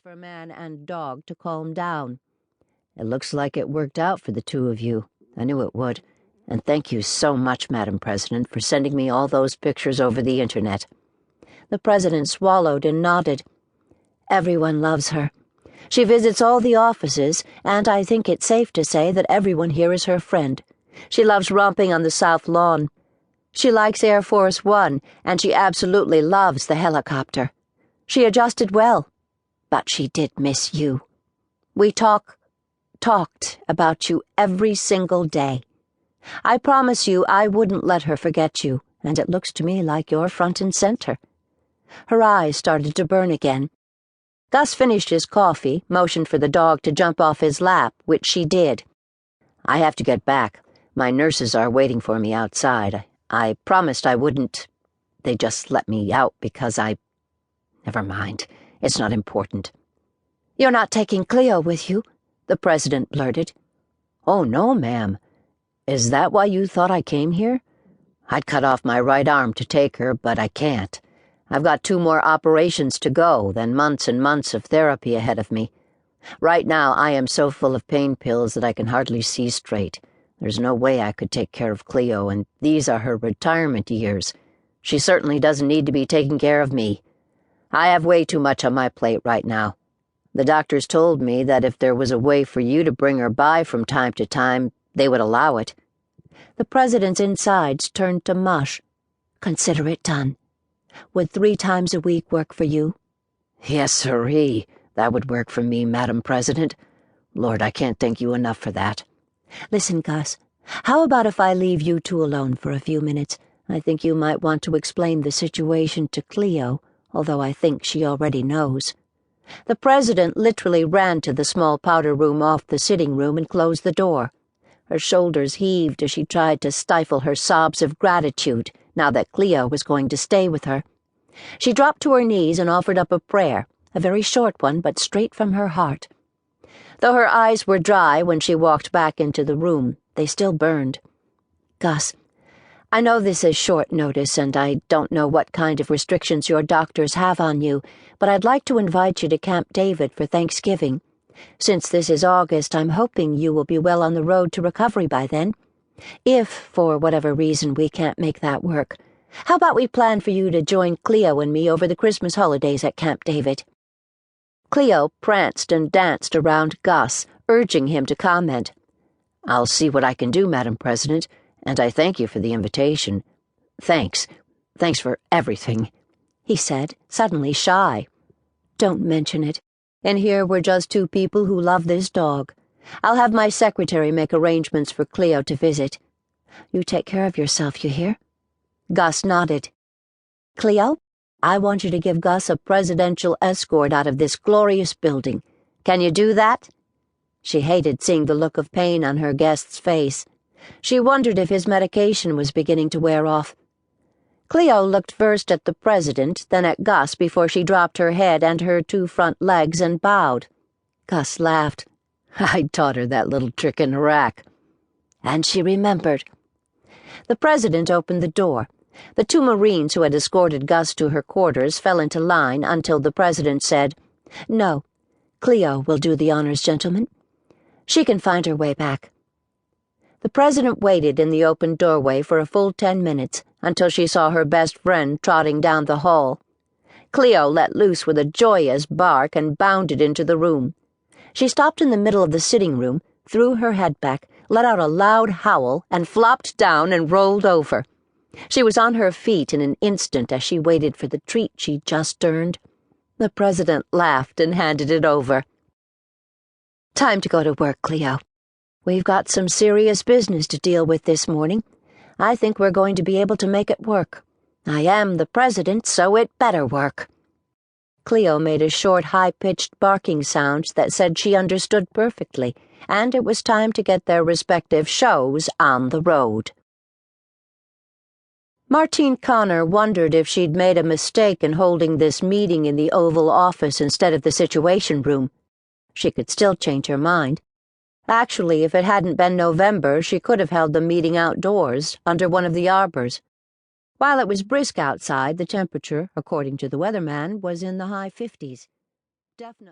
for man and dog to calm down. "It looks like it worked out for the two of you. I knew it would. And thank you so much, Madam President, for sending me all those pictures over the internet." The President swallowed and nodded. "Everyone loves her. She visits all the offices, and I think it's safe to say that everyone here is her friend. She loves romping on the South Lawn. She likes Air Force One, and she absolutely loves the helicopter. She adjusted well, but she did miss you. We talked about you every single day. I promise you I wouldn't let her forget you, and it looks to me like you're front and center." Her eyes started to burn again. Gus finished his coffee, motioned for the dog to jump off his lap, which she did. "I have to get back. My nurses are waiting for me outside. I promised I wouldn't. They just let me out because Never mind. It's not important." "You're not taking Cleo with you?" the President blurted. "Oh, no, ma'am. Is that why you thought I came here? I'd cut off my right arm to take her, but I can't. I've got 2 more operations to go, then months and months of therapy ahead of me. Right now, I am so full of pain pills that I can hardly see straight. There's no way I could take care of Cleo, and these are her retirement years. She certainly doesn't need to be taking care of me. I have way too much on my plate right now. The doctors told me that if there was a way for you to bring her by from time to time, they would allow it." The President's insides turned to mush. "Consider it done. Would 3 times a week work for you?" "Yes, sirree. That would work for me, Madam President. Lord, I can't thank you enough for that." "Listen, Gus, how about if I leave you 2 alone for a few minutes? I think you might want to explain the situation to Cleo, although I think she already knows." The President literally ran to the small powder room off the sitting room and closed the door. Her shoulders heaved as she tried to stifle her sobs of gratitude now that Cleo was going to stay with her. She dropped to her knees and offered up a prayer, a very short one but straight from her heart. Though her eyes were dry when she walked back into the room, they still burned. "Gus, I know this is short notice and I don't know what kind of restrictions your doctors have on you, but I'd like to invite you to Camp David for Thanksgiving. Since this is August, I'm hoping you will be well on the road to recovery by then. If, for whatever reason, we can't make that work, how about we plan for you to join Cleo and me over the Christmas holidays at Camp David?" Cleo pranced and danced around Gus, urging him to comment. "I'll see what I can do, Madam President, and I thank you for the invitation. Thanks for everything," he said, suddenly shy. "Don't mention it. And here we're just 2 people who love this dog. I'll have my secretary make arrangements for Cleo to visit. You take care of yourself, you hear?" Gus nodded. "Cleo, I want you to give Gus a presidential escort out of this glorious building. Can you do that?" She hated seeing the look of pain on her guest's face. She wondered if his medication was beginning to wear off. Cleo looked first at the President, then at Gus before she dropped her head and her 2 front legs and bowed. Gus laughed. "I taught her that little trick in Iraq." And she remembered. The President opened the door. The 2 Marines who had escorted Gus to her quarters fell into line until the President said, "No, Cleo will do the honors, gentlemen. She can find her way back." The President waited in the open doorway for a full 10 minutes until she saw her best friend trotting down the hall. Cleo let loose with a joyous bark and bounded into the room. She stopped in the middle of the sitting room, threw her head back, let out a loud howl, and flopped down and rolled over. She was on her feet in an instant as she waited for the treat she'd just earned. The President laughed and handed it over. "Time to go to work, Cleo. We've got some serious business to deal with this morning. I think we're going to be able to make it work. I am the President, so it better work." Cleo made a short, high-pitched barking sound that said she understood perfectly, and it was time to get their respective shows on the road. Martine Connor wondered if she'd made a mistake in holding this meeting in the Oval Office instead of the Situation Room. She could still change her mind. Actually, if it hadn't been November, she could have held the meeting outdoors, under one of the arbors. While it was brisk outside, the temperature, according to the weatherman, was in the high 50s. Definitely.